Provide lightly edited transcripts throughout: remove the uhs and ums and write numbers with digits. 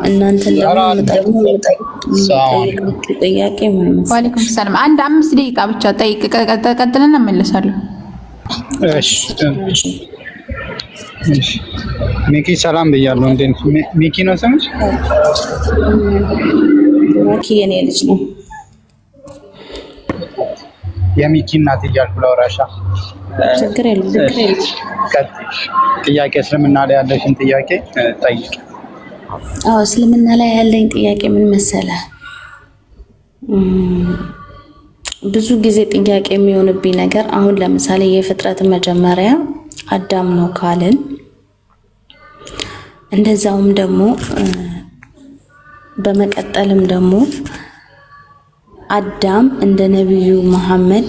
እናንተ ደግሞ ጥያቄ ምን መሰለሽ? ወአለይኩም ሰላም። አንድ 5 ደቂቃ ብቻ ጠይቅ፣ ቀጥልና እመለሳለሁ። እሺ ሚኪ ሰላም ብያለሁ። እንዴት ሚኪ ነው ስምሽ? ሚኪ የኔ ልጅ ነው። የሚኪ እናት እያልኩ ላውራሻ። ችግር የለም። ጥያቄ እስልምና ላይ ያለሽን ጥያቄ ጠይቅ። እስልምና ላይ ያለኝ ጥያቄ ምን መሰለ? ብዙ ጊዜ ጥያቄ የሚሆንብኝ ነገር አሁን ለምሳሌ የፍጥረት መጀመሪያ አዳም ነው ካልን፣ እንደዛውም ደግሞ በመቀጠልም ደግሞ አዳም እንደ ነብዩ መሐመድ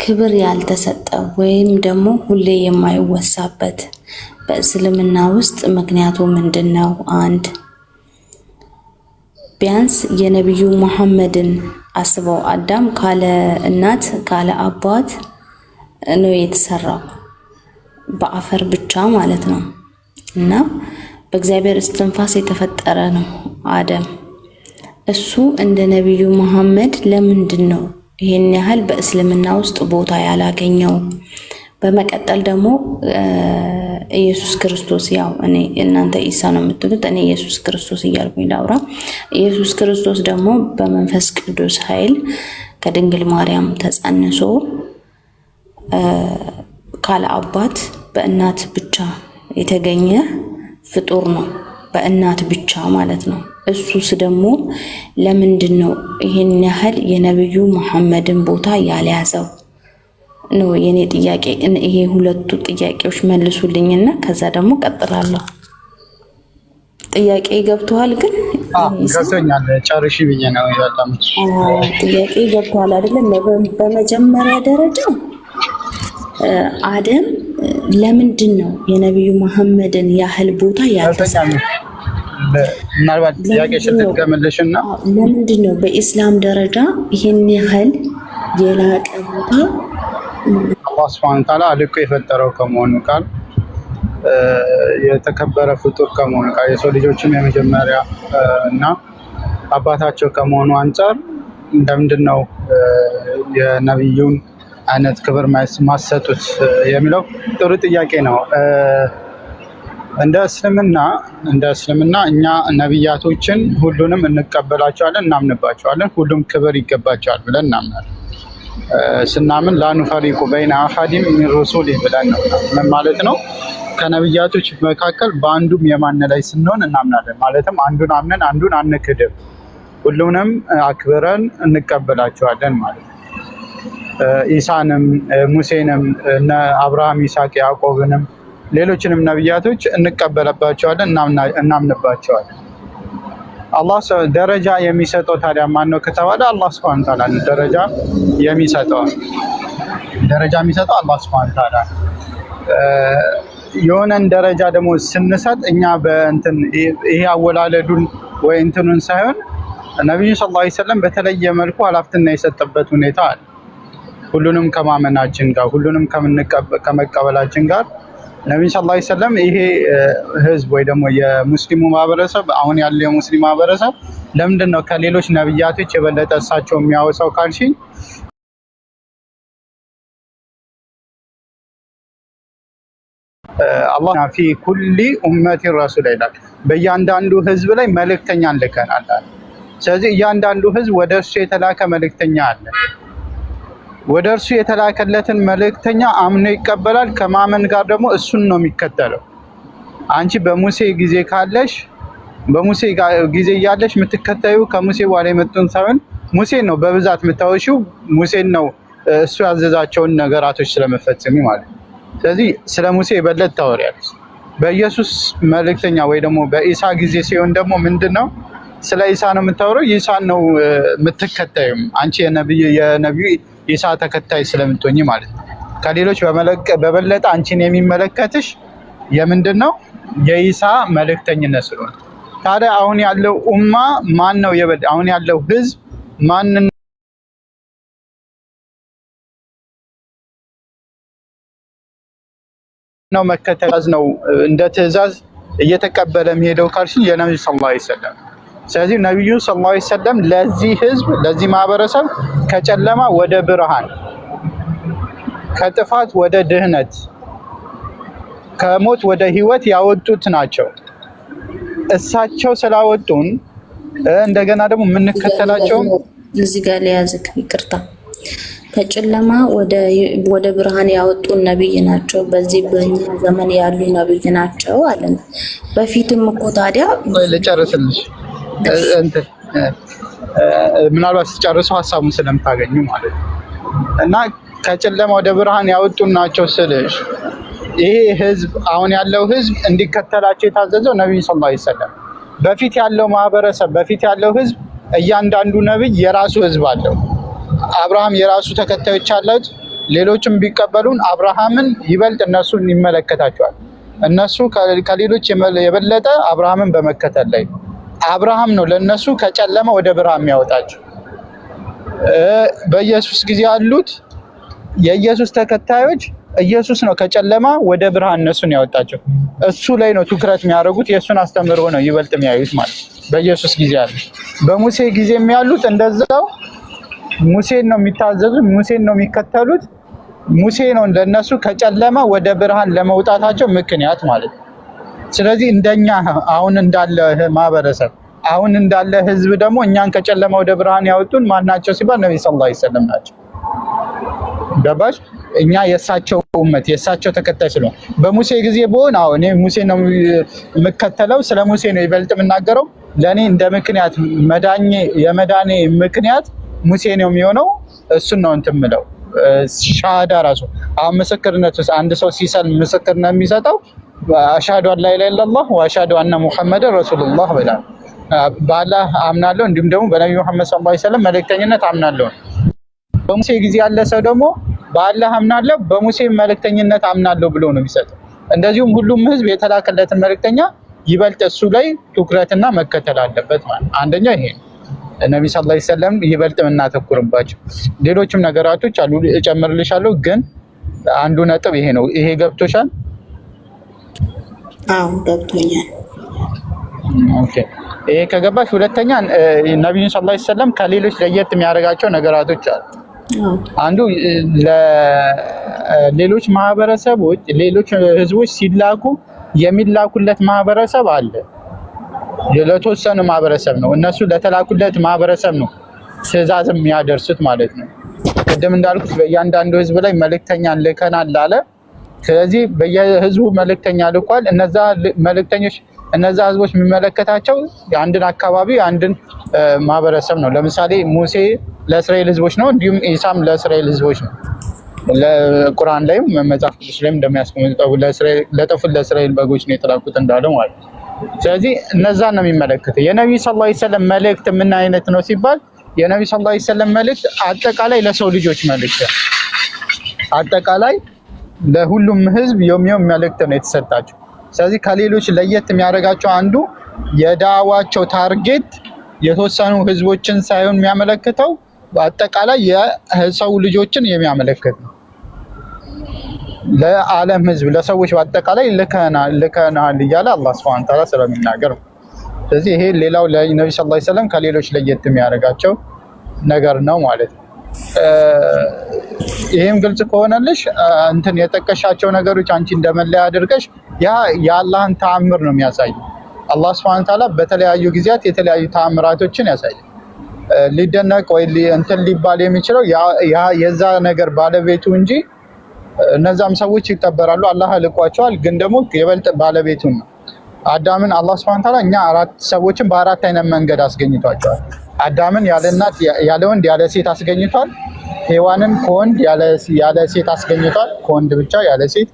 ክብር ያልተሰጠው ወይም ደግሞ ሁሌ የማይወሳበት በእስልምና ውስጥ ምክንያቱ ምንድነው? አንድ ቢያንስ የነብዩ መሐመድን አስበው፣ አዳም ካለ እናት ካለ አባት ነው የተሰራው፣ በአፈር ብቻ ማለት ነው። እና በእግዚአብሔር እስትንፋስ የተፈጠረ ነው አደም። እሱ እንደ ነብዩ መሐመድ ለምንድን ነው ይሄን ያህል በእስልምና ውስጥ ቦታ ያላገኘው? በመቀጠል ደግሞ ኢየሱስ ክርስቶስ፣ ያው እናንተ ኢሳ ነው የምትሉት፣ እኔ ኢየሱስ ክርስቶስ እያልኩኝ ላውራ። ኢየሱስ ክርስቶስ ደግሞ በመንፈስ ቅዱስ ኃይል ከድንግል ማርያም ተጸንሶ ካለ አባት በእናት ብቻ የተገኘ ፍጡር ነው፣ በእናት ብቻ ማለት ነው። እሱስ ደግሞ ለምንድን ነው ይሄን ያህል የነብዩ መሐመድን ቦታ ያልያዘው ነው የኔ ጥያቄ። ይሄ ሁለቱ ጥያቄዎች መልሱልኝና ከዛ ደግሞ ቀጥላለሁ። ጥያቄ ገብቷል? ግን ገብቶኛል። ጨርሺ ብዬ ነው ያላምጥ። ጥያቄ ገብቷል አይደለም? በመጀመሪያ ደረጃ አደም ለምንድን ነው የነብዩ መሐመድን ያህል ቦታ ያልተሰጠው? ምናልባት ጥያቄ ስትገመልሽና ለምንድን ነው በኢስላም ደረጃ ይሄን ያህል የላቀ ቦታ አላህ ሱብሓነሁ ወተዓላ አልቆ የፈጠረው ከመሆኑ ጋር የተከበረ ፍጡር ከመሆኑ ጋር የሰው ልጆችም የመጀመሪያ እና አባታቸው ከመሆኑ አንፃር እንደምንድን ነው የነብዩን አይነት ክብር ማሰጡት የሚለው ጥሩ ጥያቄ ነው። እንደ እስልምና እኛ ነብያቶችን ሁሉንም እንቀበላቸዋለን፣ እናምንባቸዋለን። ሁሉም ክብር ይገባቸዋል ብለን እናምናለን። ስናምን ላኑፈሪቁ በይነ አሐዲን ሚን ሩሱሊ ብለን ነው። ምን ማለት ነው? ከነብያቶች መካከል በአንዱም የማን ላይ ስንሆን እናምናለን። ማለትም አንዱን አምነን አንዱን አንክድም፣ ሁሉንም አክብረን እንቀበላቸዋለን ማለት ነው። ኢሳንም፣ ሙሴንም፣ እነ አብርሃም፣ ይስሐቅ፣ ያዕቆብንም ሌሎችንም ነብያቶች እንቀበለባቸዋለን፣ እናምንባቸዋለን። አላህ ደረጃ የሚሰጠው ታዲያ ማን ነው ከተባለ አላህ Subhanahu Wa Ta'ala ደረጃ የሚሰጠው አላህ Subhanahu Wa Ta'ala። የሆነን ደረጃ ደግሞ ስንሰጥ እኛ በእንትን ይሄ አወላለዱን ወይ እንትኑን ሳይሆን ነብዩ ሰለላሁ ዐለይሂ ወሰለም በተለየ መልኩ ኃላፊነት የሰጠበት ሁኔታ አለ። ሁሉንም ከማመናችን ጋር ሁሉንም ከመቀበላችን ጋር ነብዩ ሰለላሁ ዐለይሂ ወሰለም ይሄ ህዝብ ወይ ደግሞ የሙስሊሙ ማህበረሰብ አሁን ያለው የሙስሊም ማህበረሰብ ለምንድን ነው ከሌሎች ነብያቶች የበለጠ እሳቸው የሚያወሳው ካልሽኝ፣ አላህ ፊ ኩሊ ኡመቲ ረሱል ይላል። በእያንዳንዱ ህዝብ ላይ መልእክተኛን ልከናል። ስለዚህ እያንዳንዱ ህዝብ ወደ እርሱ የተላከ መልእክተኛ አለ። ወደ እርሱ የተላከለትን መልእክተኛ አምኖ ይቀበላል። ከማመን ጋር ደግሞ እሱን ነው የሚከተለው። አንቺ በሙሴ ጊዜ ካለሽ በሙሴ ጊዜ እያለሽ የምትከተዩ ከሙሴ በኋላ የመጡን ሳይሆን ሙሴን ነው በብዛት የምታወሺው። ሙሴን ነው እሱ ያዘዛቸውን ነገራቶች ስለመፈጸሚ ማለት ነው። ስለዚህ ስለ ሙሴ የበለጠ ታወሪያለሽ። በኢየሱስ መልእክተኛ ወይ ደግሞ በኢሳ ጊዜ ሲሆን ደግሞ ምንድነው ስለ ኢሳ ነው የምታወሪው። ኢሳን ነው የምትከተዩም አንቺ የነብዩ ኢሳ ተከታይ ስለምትሆኚ ማለት ነው። ከሌሎች በበለጠ አንቺን የሚመለከትሽ የምንድነው የኢሳ መልእክተኝነት ስለሆነ። ታዲያ አሁን ያለው ኡማ ማን ነው አሁን ያለው ህዝብ ማን ነው መከተል ነው እንደ ትዕዛዝ እየተቀበለ የሚሄደው ካልሽኝ የነብዩ ሰለላሁ ዐለይሂ ወሰለም። ስለዚህ ነብዩ ሰለላሁ ዐለይሂ ወሰለም ለዚህ ህዝብ ለዚህ ማህበረሰብ ከጨለማ ወደ ብርሃን ከጥፋት ወደ ድህነት ከሞት ወደ ህይወት ያወጡት ናቸው። እሳቸው ስላወጡን እንደገና ደግሞ የምንከተላቸው እዚህ ጋር ሊያዝክ ይቅርታ ከጨለማ ወደ ብርሃን ያወጡን ነብይ ናቸው። በዚህ በእኛ ዘመን ያሉ ነብይ ናቸው አለን። በፊትም እኮ ታዲያ ልጨርስልሽ እንትን ምናልባት ሲጨርሱ ሀሳቡን ስለምታገኙ ማለት ነው። እና ከጨለማ ወደ ብርሃን ያወጡን ናቸው ስልሽ ይሄ ህዝብ አሁን ያለው ህዝብ እንዲከተላቸው የታዘዘው ነብዩ ሰለላሁ ዐለይሂ ወሰለም። በፊት ያለው ማህበረሰብ በፊት ያለው ህዝብ እያንዳንዱ ነብይ የራሱ ህዝብ አለው። አብርሃም የራሱ ተከታዮች አሉት። ሌሎችም ቢቀበሉን አብርሃምን ይበልጥ እነሱን ይመለከታቸዋል። እነሱ ከሌሎች የበለጠ አብርሃምን በመከተል ላይ አብርሃም ነው ለነሱ ከጨለማ ወደ ብርሃን የሚያወጣቸው። በኢየሱስ ጊዜ ያሉት የኢየሱስ ተከታዮች ኢየሱስ ነው ከጨለማ ወደ ብርሃን እነሱን ያወጣቸው። እሱ ላይ ነው ትኩረት የሚያደርጉት። የእሱን አስተምህሮ ነው ይበልጥ የሚያዩት ማለት በኢየሱስ ጊዜ ያሉት። በሙሴ ጊዜም ያሉት እንደዛው ሙሴን ነው የሚታዘዙት፣ ሙሴን ነው የሚከተሉት። ሙሴ ነው ለነሱ ከጨለማ ወደ ብርሃን ለመውጣታቸው ምክንያት ማለት ነው። ስለዚህ እንደኛ አሁን እንዳለ ማህበረሰብ አሁን እንዳለ ህዝብ ደግሞ እኛን ከጨለማ ወደ ብርሃን ያወጡን ማናቸው ሲባል ነብዩ ሰለላሁ ዐለይሂ ወሰለም ናቸው። ገባሽ? እኛ የእሳቸው ኡመት የእሳቸው ተከታይ ስለሆነ በሙሴ ጊዜ በሆነ እኔ ሙሴ ነው የምከተለው፣ ስለ ሙሴ ነው ይበልጥ የምናገረው። ለኔ እንደ ምክንያት የመዳኔ ምክንያት ሙሴ ነው የሚሆነው። እሱን ነው እንትን የምለው። ሻሃዳ ራሱ አሁን ምስክርነት ውስጥ አንድ ሰው ሲሰልም ምስክርነት የሚሰጠው አሽሀዱ አን ላ ኢላሀ ኢለላህ ወአሽሀዱ አነ ሙሐመድን ረሱሉላህ ብሏል። በአላህ አምናለሁ እንዲሁም ደግሞ በነብዩ መሐመድ ሰለላሁ ዐለይሂ ወሰለም መልእክተኝነት አምናለሁ። በሙሴ ጊዜ ያለ ሰው ደግሞ በአላህ አምናለሁ በሙሴ መልእክተኝነት አምናለሁ ብሎ ነው የሚሰጠው። እንደዚሁም ሁሉም ህዝብ የተላከለትን መልእክተኛ ይበልጥ እሱ ላይ ትኩረትና መከተል አለበት ማለት አንደኛ ይሄ ነው። ነብዩ ሰለላሁ ዐለይሂ ወሰለም ይበልጥ እናተኩርባቸው። ሌሎችም ነገራቶች አሉ እጨምርልሻለሁ፣ ግን አንዱ ነጥብ ይሄ ነው። ይሄ ገብቶሻል? አዎ ገብቶኛል። ኦኬ ይሄ ከገባሽ ሁለተኛ ነብዩ ሰለላሁ ዐለይሂ ወሰለም ከሌሎች ለየት የሚያደርጋቸው ነገራቶች አሉ። አንዱ ለሌሎች ማህበረሰቦች ሌሎች ህዝቦች ሲላኩ የሚላኩለት ማህበረሰብ አለ። ለተወሰነ ማህበረሰብ ነው እነሱ ለተላኩለት ማህበረሰብ ነው ትዕዛዝ የሚያደርሱት ማለት ነው። ቅድም እንዳልኩት በእያንዳንዱ ህዝብ ላይ መልእክተኛን ልከናል አለ። ስለዚህ በየህዝቡ መልእክተኛ ልኳል። እነዛ መልእክተኞች እነዛ ህዝቦች የሚመለከታቸው የአንድን አካባቢ አንድን ማህበረሰብ ነው። ለምሳሌ ሙሴ ለእስራኤል ህዝቦች ነው፣ እንዲሁም ኢሳም ለእስራኤል ህዝቦች ነው። ለቁርአን ላይም መጽሐፍ ቅዱስ ላይም እንደሚያስቀምጠው ለጠፉት ለእስራኤል በጎች ነው የተላኩት እንዳለው ማለት ነው። ስለዚህ እነዛን ነው የሚመለከተው። የነብዩ ሰለላሁ ዐለይሂ ወሰለም መልእክት ምን አይነት ነው ሲባል የነብዩ ሰለላሁ ዐለይሂ ወሰለም መልእክት አጠቃላይ ለሰው ልጆች መልእክት አጠቃላይ ለሁሉም ህዝብ የሚሆን መልእክት ነው የተሰጣቸው። ስለዚህ ከሌሎች ለየት የሚያደርጋቸው አንዱ የዳዋቸው ታርጌት የተወሰኑ ህዝቦችን ሳይሆን የሚያመለክተው በአጠቃላይ የሰው ልጆችን የሚያመለክት ነው። ለዓለም ህዝብ ለሰዎች በአጠቃላይ ልከናል እያለ አላህ ሱብሓነሁ ወተዓላ ስለሚናገር ነው። ስለዚህ ይሄ ሌላው ለነብዩ ሰለላሁ ዐለይሂ ወሰለም ከሌሎች ለየት የሚያደርጋቸው ነገር ነው ማለት ነው። ይሄም ግልጽ ከሆነልሽ እንትን የጠቀሻቸው ነገሮች አንቺ እንደመለያ አድርገሽ ያ የአላህን ተአምር ነው የሚያሳየው። አላህ ሱብሓነሁ ወተዓላ በተለያዩ ጊዜያት የተለያዩ ተአምራቶችን ያሳያል። ሊደነቅ ወይ እንትን ሊባል የሚችለው ያ የዛ ነገር ባለቤቱ እንጂ እነዛም ሰዎች ይከበራሉ፣ አላህ ልቋቸዋል። ግን ደግሞ የበልጥ ባለቤቱን ነው አዳምን አላህ ሱብሓነሁ ወተዓላ እኛ አራት ሰዎችን በአራት አይነት መንገድ አስገኝቷቸዋል። አዳምን ያለ እናት ያለ ወንድ ያለ ሴት አስገኝቷል። ሔዋንን ከወንድ ያለ ሴት አስገኝቷል፣ ከወንድ ብቻ ያለ ሴት።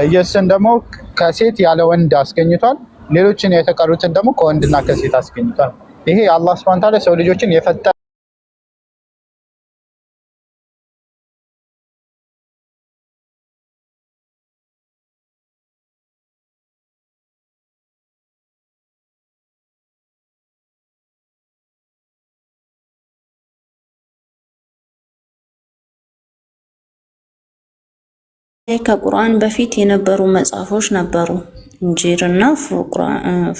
ኢየሱስን ደግሞ ከሴት ያለ ወንድ አስገኝቷል። ሌሎችን የተቀሩትን ደግሞ ከወንድና ከሴት አስገኝቷል። ይሄ አላህ ሱብሓነሁ ወተዓላ ሰው ልጆችን የፈጠረ ከቁርአን በፊት የነበሩ መጽሐፎች ነበሩ። እንጂርና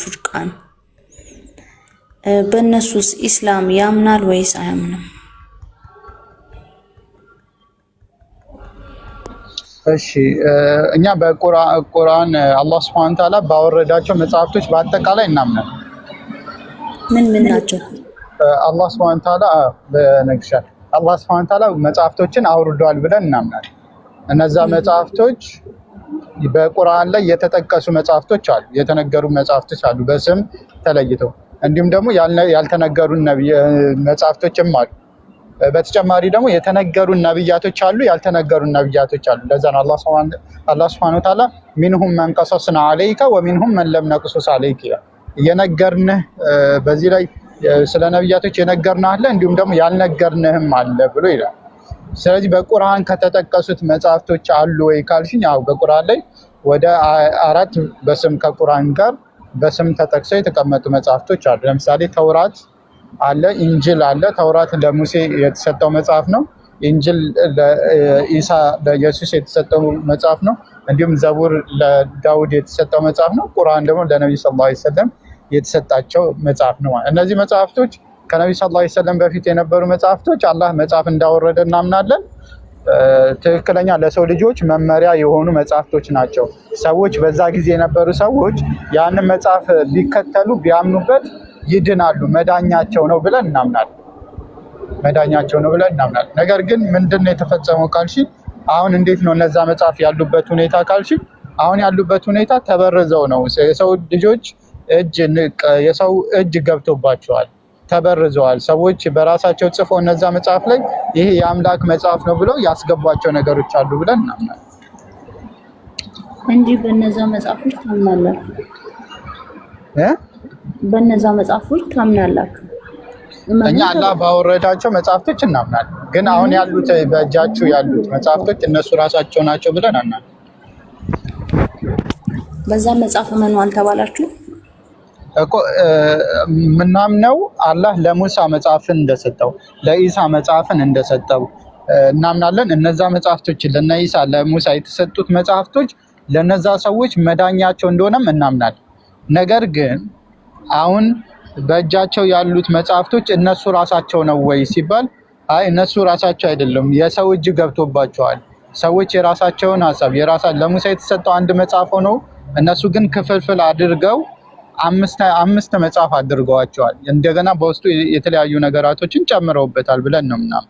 ፉርቃን። በእነሱስ ኢስላም ያምናል ወይስ አያምንም? እሺ እኛ በቁርአን አላህ Subhanahu Ta'ala ባወረዳቸው መጽሐፍቶች በአጠቃላይ እናምናለን። ምን ናቸው? አላህ Subhanahu Ta'ala በነግሻል አላህ Subhanahu Ta'ala መጽሐፍቶችን አውርዷል ብለን እናምናለን። እነዛ መጽሐፍቶች በቁርአን ላይ የተጠቀሱ መጽሐፍቶች አሉ፣ የተነገሩ መጽሐፍቶች አሉ በስም ተለይተው፣ እንዲሁም ደግሞ ያልተነገሩ መጽሐፍቶችም አሉ። በተጨማሪ ደግሞ የተነገሩ ነብያቶች አሉ፣ ያልተነገሩ ነብያቶች አሉ። ለዛ ነው አላህ Subhanahu Wa Ta'ala ሚንሁም መን ቀሰስና አለይከ ወሚንሁም መን ለም ነቅሱስ አለይከ የነገርንህ በዚህ ላይ ስለ ነብያቶች የነገርንህ አለ፣ እንዲሁም ደግሞ ያልነገርንህም አለ ብሎ ይላል። ስለዚህ በቁርአን ከተጠቀሱት መጽሐፍቶች አሉ ወይ ካልሽኝ፣ አዎ በቁርአን ላይ ወደ 4 በስም ከቁርአን ጋር በስም ተጠቅሰው የተቀመጡ መጽሐፍቶች አሉ። ለምሳሌ ተውራት አለ፣ ኢንጂል አለ። ተውራት ለሙሴ የተሰጠው መጽሐፍ ነው። ኢንጂል ለኢሳ ለኢየሱስ የተሰጠው መጽሐፍ ነው። እንዲሁም ዘቡር ለዳውድ የተሰጠው መጽሐፍ ነው። ቁርአን ደግሞ ለነብዩ ሰለላሁ ዐለይሂ ወሰለም የተሰጣቸው መጽሐፍ ነው። እነዚህ መጽሐፍቶች ከነብዩ ሰለላሁ ዐለይሂ ወሰለም በፊት የነበሩ መጽሐፍቶች አላህ መጽሐፍ እንዳወረደ እናምናለን። ትክክለኛ ለሰው ልጆች መመሪያ የሆኑ መጽሐፍቶች ናቸው። ሰዎች በዛ ጊዜ የነበሩ ሰዎች ያንን መጽሐፍ ቢከተሉ ቢያምኑበት ይድናሉ፣ መዳኛቸው ነው ብለን እናምናለን። ነገር ግን ምንድነው የተፈጸመው ካልሽ፣ አሁን እንዴት ነው እነዛ መጽሐፍ ያሉበት ሁኔታ ካልሽ፣ አሁን ያሉበት ሁኔታ ተበርዘው ነው። የሰው ልጆች የሰው እጅ ገብቶባቸዋል፣ ተበርዘዋል። ሰዎች በራሳቸው ጽፎ እነዛ መጽሐፍ ላይ ይሄ የአምላክ መጽሐፍ ነው ብለው ያስገቧቸው ነገሮች አሉ ብለን እናምናለን እንጂ በእነዛ መጽሐፎች ታምናላችሁ? በእነዛ መጽሐፎች ታምናላችሁ? እኛ አላህ ባወረዳቸው መጽሐፍቶች እናምናለን። ግን አሁን ያሉት በእጃችሁ ያሉት መጽሐፍቶች እነሱ ራሳቸው ናቸው ብለን አናምንም። በዛ መጽሐፍ መኑ አልተባላችሁ እኮ ምናምነው አላህ ለሙሳ መጽሐፍን እንደሰጠው ለኢሳ መጽሐፍን እንደሰጠው እናምናለን። እነዛ መጽሐፍቶች ለኢሳ ለሙሳ የተሰጡት መጽሐፍቶች ለነዛ ሰዎች መዳኛቸው እንደሆነም እናምናለን። ነገር ግን አሁን በእጃቸው ያሉት መጽሐፍቶች እነሱ ራሳቸው ነው ወይ ሲባል፣ አይ እነሱ ራሳቸው አይደለም፣ የሰው እጅ ገብቶባቸዋል። ሰዎች የራሳቸውን ሐሳብ ለሙሳ የተሰጠው አንድ መጽሐፍ ሆኖ እነሱ ግን ክፍልፍል አድርገው አምስት መጽሐፍ አድርገዋቸዋል። እንደገና በውስጡ የተለያዩ ነገራቶችን ጨምረውበታል ብለን ነው ምናምን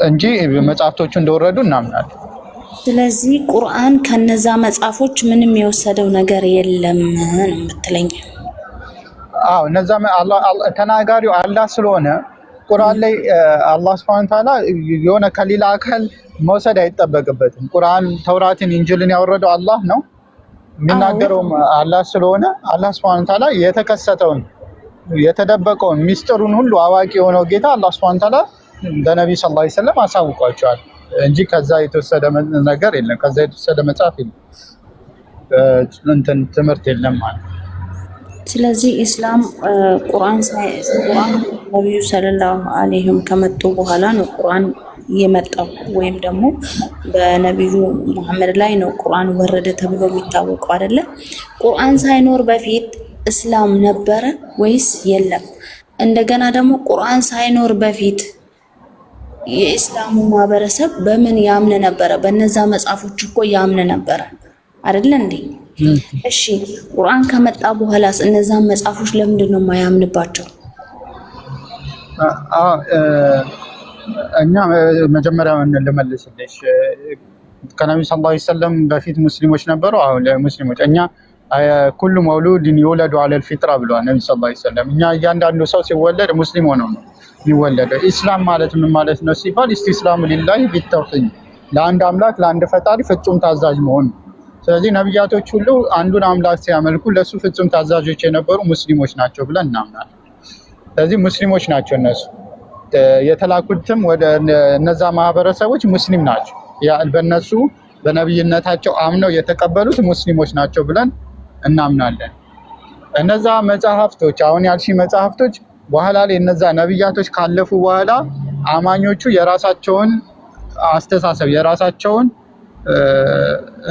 እንጂ መጽሐፍቶቹ እንደወረዱ እናምናለን። ስለዚህ ቁርአን ከነዛ መጽሐፎች ምንም የወሰደው ነገር የለም ነው የምትለኝ? አዎ እነዛ ተናጋሪው አላህ ስለሆነ ቁርአን ላይ አላህ Subhanahu Ta'ala የሆነ ከሌላ አካል መውሰድ አይጠበቅበትም። ቁርአን ተውራትን ኢንጂልን ያወረደው አላህ ነው። የሚናገረውም አላህ ስለሆነ አላህ Subhanahu Ta'ala የተከሰተውን የተደበቀውን ሚስጥሩን ሁሉ አዋቂ የሆነው ጌታ አላህ Subhanahu Ta'ala ለነብዩ ሰለላሁ ዐለይሂ ወሰለም አሳውቋቸዋል እንጂ ከዛ የተወሰደ ነገር የለም። ከዛ የተወሰደ መጽሐፍ የለም፣ ትምህርት የለም ማለት። ስለዚህ ኢስላም ቁርአን ነብዩ ሰለላሁ ዐለይሂ ከመጡ በኋላ ነው ቁርአን የመጣው፣ ወይም ደግሞ በነብዩ መሐመድ ላይ ነው ቁርአን ወረደ ተብሎ የሚታወቀው አይደለ? ቁርአን ሳይኖር በፊት እስላም ነበረ ወይስ የለም? እንደገና ደግሞ ቁርአን ሳይኖር በፊት የኢስላሙ ማህበረሰብ በምን ያምን ነበረ? በነዛ መጽሐፎች እኮ ያምን ነበረ አይደለ እንዴ? እሺ ቁርአን ከመጣ በኋላስ እነዛን መጽሐፎች ለምንድን ነው የማያምንባቸው? እኛ መጀመሪያ ልመልስልሽ፣ ከነብዩ ሰለላሁ ዐለይሂ ወሰለም በፊት ሙስሊሞች ነበሩ። አሁን ሙስሊሞች እኛ ኩሉ መውሉድን ይወለዱ ዐለል ፊጥራ ብለዋል ነብዩ ሰለላሁ ዐለይሂ ወሰለም። እኛ እያንዳንዱ ሰው ሲወለድ ሙስሊም ሆኖ ነው የሚወለደው። ኢስላም ማለት ምን ማለት ነው ሲባል ኢስቲስላሙ ሊላሂ ቢተውሂድ፣ ለአንድ አምላክ ለአንድ ፈጣሪ ፍጹም ታዛዥ መሆን። ስለዚህ ነብያቶች ሁሉ አንዱን አምላክ ሲያመልኩ ለሱ ፍጹም ታዛዦች የነበሩ ሙስሊሞች ናቸው ብለን እናምናለን። ስለዚህ ሙስሊሞች ናቸው እነሱ የተላኩትም ወደ እነዛ ማህበረሰቦች ሙስሊም ናቸው። በእነሱ በነብይነታቸው አምነው የተቀበሉት ሙስሊሞች ናቸው ብለን እናምናለን። እነዛ መጽሐፍቶች አሁን ያልሺ መጽሐፍቶች በኋላ ላይ እነዛ ነብያቶች ካለፉ በኋላ አማኞቹ የራሳቸውን አስተሳሰብ የራሳቸውን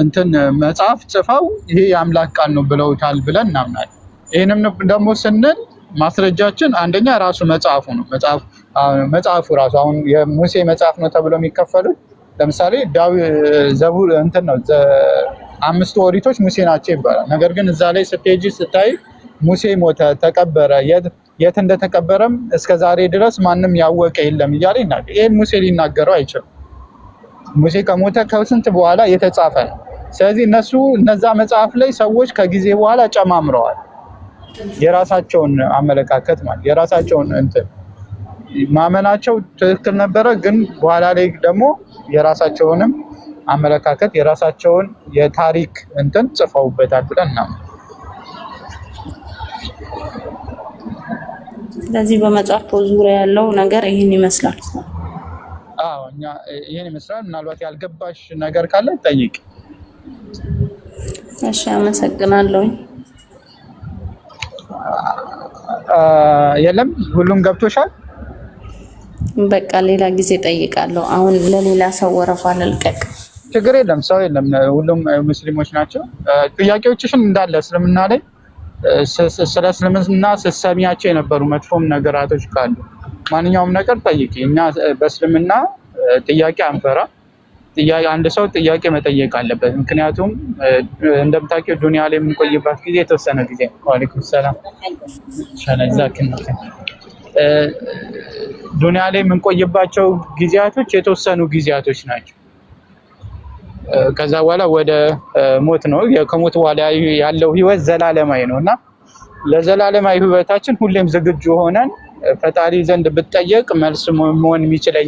እንትን መጽሐፍ ጽፈው ይሄ የአምላክ ቃል ነው ብለውታል ብለን እናምናለን። ይህንም ደግሞ ስንል ማስረጃችን አንደኛ ራሱ መጽሐፉ ነው። መጽሐፉ ራሱ አሁን የሙሴ መጽሐፍ ነው ተብሎ የሚከፈሉት ለምሳሌ ዘቡር እንትን ነው 5 ኦሪቶች ሙሴ ናቸው ይባላል። ነገር ግን እዛ ላይ ስትሄጂ ስታይ ሙሴ ሞተ፣ ተቀበረ፣ የት እንደተቀበረም እስከ ዛሬ ድረስ ማንም ያወቀ የለም እያለ ይናገራል። ይሄን ሙሴ ሊናገረው አይችልም። ሙሴ ከሞተ ከስንት በኋላ የተጻፈ ነው። ስለዚህ እነዛ መጽሐፍ ላይ ሰዎች ከጊዜ በኋላ ጨማምረዋል የራሳቸውን አመለካከት ማለት የራሳቸውን እንትን ማመናቸው ትክክል ነበረ፣ ግን በኋላ ላይ ደግሞ የራሳቸውንም አመለካከት የራሳቸውን የታሪክ እንትን ጽፈውበታል ብለን እናምናለን። ስለዚህ በመጽሐፉ ዙሪያ ያለው ነገር ይህን ይመስላል። አዎ እኛ ይሄን ይመስላል። ምናልባት ያልገባሽ ነገር ካለ ጠይቅ። እሺ አመሰግናለሁ። የለም ሁሉም ገብቶሻል? በቃ ሌላ ጊዜ ጠይቃለሁ። አሁን ለሌላ ሰው ወረፋ ልልቀቅ። ችግር የለም፣ ሰው የለም፣ ሁሉም ሙስሊሞች ናቸው። ጥያቄዎችሽን እንዳለ እስልምና ላይ ስለ እስልምና ስትሰሚያቸው የነበሩ መጥፎም ነገራቶች ካሉ ማንኛውም ነገር ጠይቂ። እኛ በእስልምና ጥያቄ አንፈራ። አንድ ሰው ጥያቄ መጠየቅ አለበት። ምክንያቱም እንደምታውቂው ዱንያ ላይ የምንቆይባት ጊዜ የተወሰነ ጊዜ ነው። ወአለይኩም ሰላም ዱንያ ላይ የምንቆይባቸው ጊዜያቶች የተወሰኑ ጊዜያቶች ናቸው። ከዛ በኋላ ወደ ሞት ነው። ከሞት በኋላ ያለው ህይወት ዘላለማዊ ነው እና ለዘላለማዊ ህይወታችን ሁሌም ዝግጁ ሆነን ፈጣሪ ዘንድ ብትጠየቅ መልስ መሆን የሚችለኝ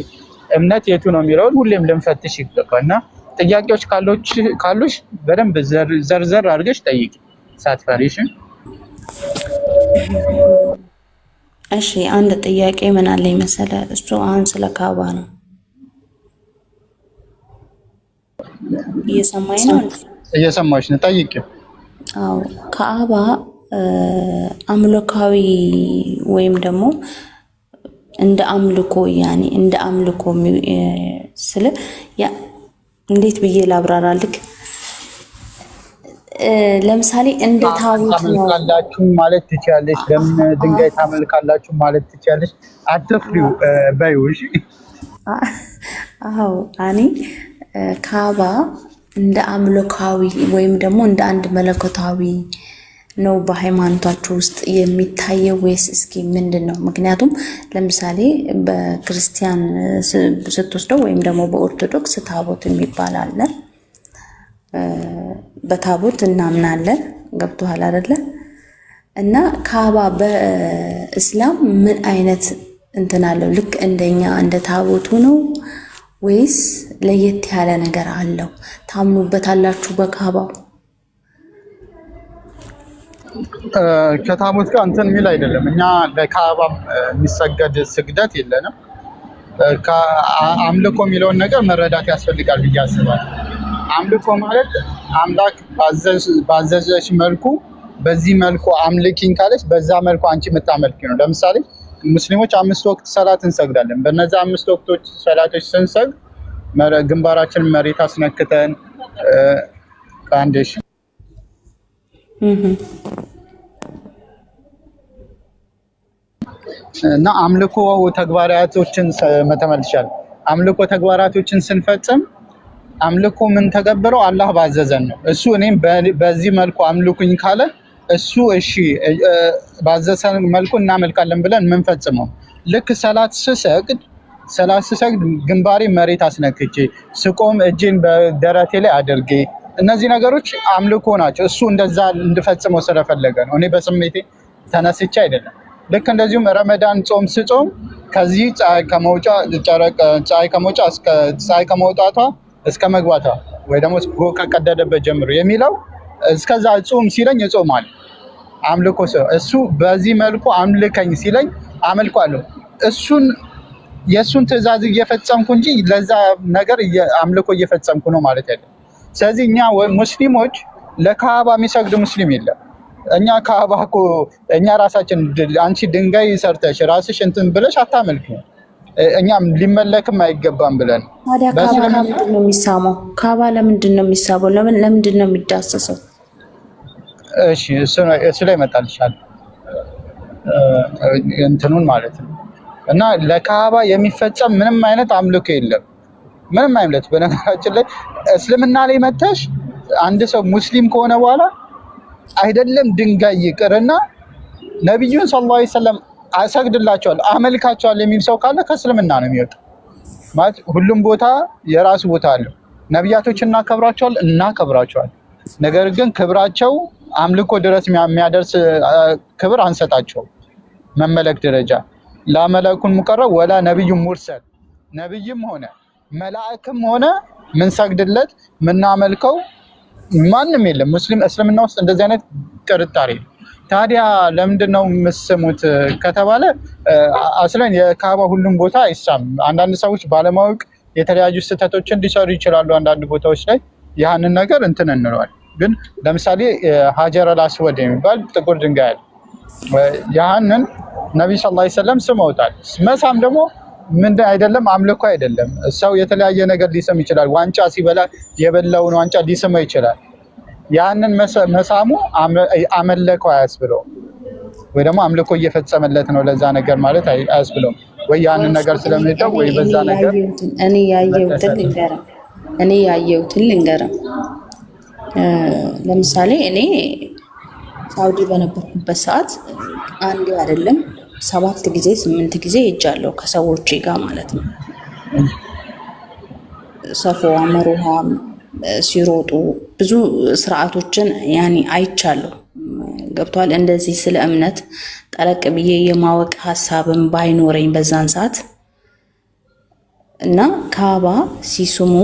እምነት የቱ ነው የሚለውን ሁሌም ልንፈትሽ ይገባል። እና ጥያቄዎች ካሉሽ በደንብ ዘርዘር አድርገሽ ጠይቂ ሳትፈሪሽ። እሺ አንድ ጥያቄ ምን አለኝ መሰለህ? እሱ አሁን ስለ ካባ ነው። እየሰማኝ ነው? እየሰማሽ ነው? ጠይቂ። አዎ ካባ አምልካዊ ወይም ደግሞ እንደ አምልኮ እንደ አምልኮ ስለ እንዴት ብዬ ላብራራልክ? ለምሳሌ እንደ ታቦት ነው ታመልካላችሁ ማለት ትችያለሽ። ለምን ድንጋይ ታመልካላችሁ ማለት ትችያለሽ። አትፍሪው በይው። እሺ አዎ እኔ ካባ እንደ አምልካዊ ወይም ደግሞ እንደ አንድ መለኮታዊ ነው በሃይማኖታችሁ ውስጥ የሚታየው ወይስ እስኪ ምንድን ነው? ምክንያቱም ለምሳሌ በክርስቲያን ስትወስደው ወይም ደግሞ በኦርቶዶክስ ታቦት የሚባል አለ። በታቦት እናምናለን። ገብቶሃል አይደለ? እና ካባ በእስላም ምን አይነት እንትን አለው? ልክ እንደኛ እንደ ታቦቱ ነው ወይስ ለየት ያለ ነገር አለው? ታምኑበታላችሁ በካባው? ከታቦት ጋር እንትን የሚል አይደለም። እኛ ለካባ የሚሰገድ ስግደት የለንም። አምልኮ የሚለውን ነገር መረዳት ያስፈልጋል ብዬ አስባለሁ። አምልኮ ማለት አምላክ ባዘዘሽ መልኩ በዚህ መልኩ አምልኪኝ ካለች በዛ መልኩ አንቺ የምታመልኪ ነው። ለምሳሌ ሙስሊሞች 5 ወቅት ሰላት እንሰግዳለን። በነዛ 5 ወቅቶች ሰላቶች ስንሰግድ ግንባራችንን መሬት አስነክተን ፋንዴሽን እና አምልኮ ተግባራቶችን መተመልሻል። አምልኮ ተግባራቶችን ስንፈጽም አምልኮ ምን ተገብረው አላህ ባዘዘን ነው። እሱ እኔም በዚህ መልኩ አምልኩኝ ካለ እሱ እሺ ባዘዘን መልኩ እናመልካለን ብለን የምንፈጽመው። ልክ ሰላት ስሰግድ ግንባሬ መሬት አስነክቼ ስቆም እጄን በደረቴ ላይ አድርጌ እነዚህ ነገሮች አምልኮ ናቸው። እሱ እንደዛ እንድፈጽመው ስለፈለገ ነው። እኔ በስሜቴ ተነስቼ አይደለም። ልክ እንደዚሁም ረመዳን ጾም ስጾም ከዚህ ፀሐይ ከመውጣቷ እስከ መግባቷ ወይ ደግሞ ከቀደደበት ጀምሮ የሚለው እስከዛ ጾም ሲለኝ እጾማለሁ። አምልኮ እሱ በዚህ መልኩ አምልከኝ ሲለኝ አመልኳለሁ። የእሱን ትእዛዝ እየፈጸምኩ እንጂ ለዛ ነገር አምልኮ እየፈጸምኩ ነው ማለት አይደለም። ስለዚህ እኛ ሙስሊሞች ለካባ የሚሰግድ ሙስሊም የለም። እኛ ካባ እኮ እኛ ራሳችን አንቺ ድንጋይ ሰርተሽ ራስሽ እንትን ብለሽ አታመልኪ። እኛም ሊመለክም አይገባም ብለን ታዲያ ካባ ለምንድን ነው የሚሳመው? ካባ ለምንድን ነው የሚሳበው? ለምንድን ነው የሚዳሰሰው? እሺ እሱ ላይ ይመጣልሻል እንትኑን ማለት ነው። እና ለካባ የሚፈጸም ምንም አይነት አምልኮ የለም። ምንም አይነት በነገራችን ላይ እስልምና ላይ መተሽ አንድ ሰው ሙስሊም ከሆነ በኋላ አይደለም ድንጋይ ይቅርና ነብዩን ሰለላሁ ዐለይሂ ወሰለም አሰግድላቸዋለሁ አመልካቸዋለሁ የሚል ሰው ካለ ከእስልምና ነው የሚወጣው። ማለት ሁሉም ቦታ የራሱ ቦታ አለው። ነብያቶችን እናከብራቸዋለን። ነገር ግን ክብራቸው አምልኮ ድረስ የሚያደርስ ክብር አንሰጣቸውም። መመለክ ደረጃ ላመለኩን ሙቀረብ ወላ ነብዩ ሙርሰል ነብይም ሆነ መላእክም ሆነ ምን ሰግድለት ምናመልከው ማንም የለም። ሙስሊም እስልምና ውስጥ እንደዚህ አይነት ጥርጣሬ ታዲያ ለምንድን ነው የምትስሙት ከተባለ አስለን የካባ ሁሉም ቦታ አይሳም። አንዳንድ ሰዎች ባለማወቅ የተለያዩ ስህተቶችን ሊሰሩ ይችላሉ። አንዳንድ ቦታዎች ላይ ያንን ነገር እንትን እንለዋል። ግን ለምሳሌ ሀጀር አልአስወድ የሚባል ጥቁር ድንጋይ አለ። ያንን ነብዩ ሰለላሁ ዐለይሂ ወሰለም ስመውታል። መሳም ደግሞ ምን አይደለም አምልኮ አይደለም። ሰው የተለያየ ነገር ሊስም ይችላል። ዋንጫ ሲበላ የበላውን ዋንጫ ሊስመው ይችላል። ያንን መሳሙ አመለከው አያስብለው ወይ ደግሞ አምልኮ እየፈጸመለት ነው ለዛ ነገር ማለት አያስብለው ወይ ያንን ነገር ስለሚጠው ወይ በዛ ነገር እኔ ያየሁትን ልንገርም። ለምሳሌ እኔ ሳውዲ በነበርኩበት ሰዓት አንዴ አይደለም 7 ጊዜ 8 ጊዜ ሄጃለሁ ከሰዎቼ ጋር ማለት ነው። ሰፈዋ መሩሃ ሲሮጡ ብዙ ስርዓቶችን ያኒ አይቻለሁ። ገብቷል። እንደዚህ ስለ እምነት ጠለቅ ብዬ የማወቅ ሀሳብም ባይኖረኝ በዛን ሰዓት እና ካባ ሲስሙ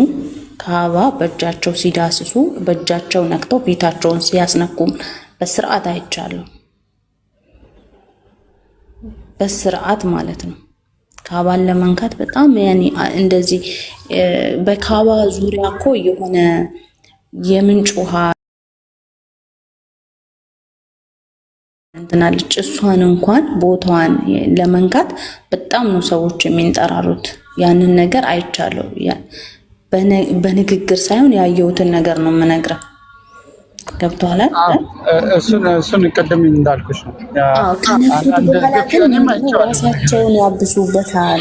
ካባ በእጃቸው ሲዳስሱ በእጃቸው ነክተው ፊታቸውን ሲያስነኩም በስርዓት አይቻለሁ። በስርዓት ማለት ነው። ካባን ለመንካት በጣም ያኔ እንደዚህ በካባ ዙሪያ እኮ የሆነ የምንጭ ውሃ እንትናለች። እሷን እንኳን ቦታዋን ለመንካት በጣም ነው ሰዎች የሚንጠራሩት። ያንን ነገር አይቻለሁ። በንግግር ሳይሆን ያየሁትን ነገር ነው የምነግረው። ገብቶሃል? እሱን ቅድም እንዳልኩሽ ነው። ራሳቸውን ያብሱበታል።